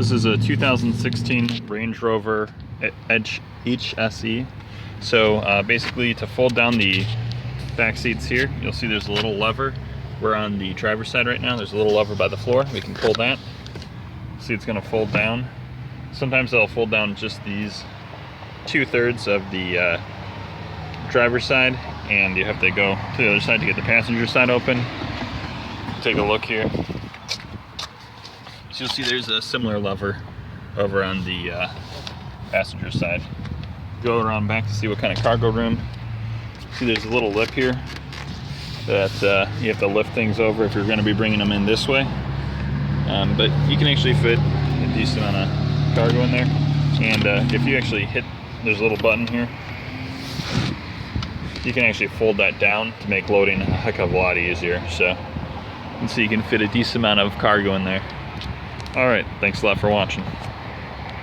This is a 2016 Range Rover HSE. So basically, to fold down the back seats here, you'll see there's a little lever. We're on the driver's side right now. There's a little lever by the floor. We can pull that. See, it's going to fold down. Sometimes they'll fold down just these 2/3 of the driver's side, and you have to go to the other side to get the passenger side open. Take a look here. So you'll see there's a similar lever over on the passenger side. Go around back to see what kind of cargo room. See, there's a little lip here that you have to lift things over if you're going to be bringing them in this way. But you can actually fit a decent amount of cargo in there. And if you actually hit, there's a little button here. You can actually fold that down to make loading a heck of a lot easier. So you can see you can fit a decent amount of cargo in there. All right, thanks a lot for watching.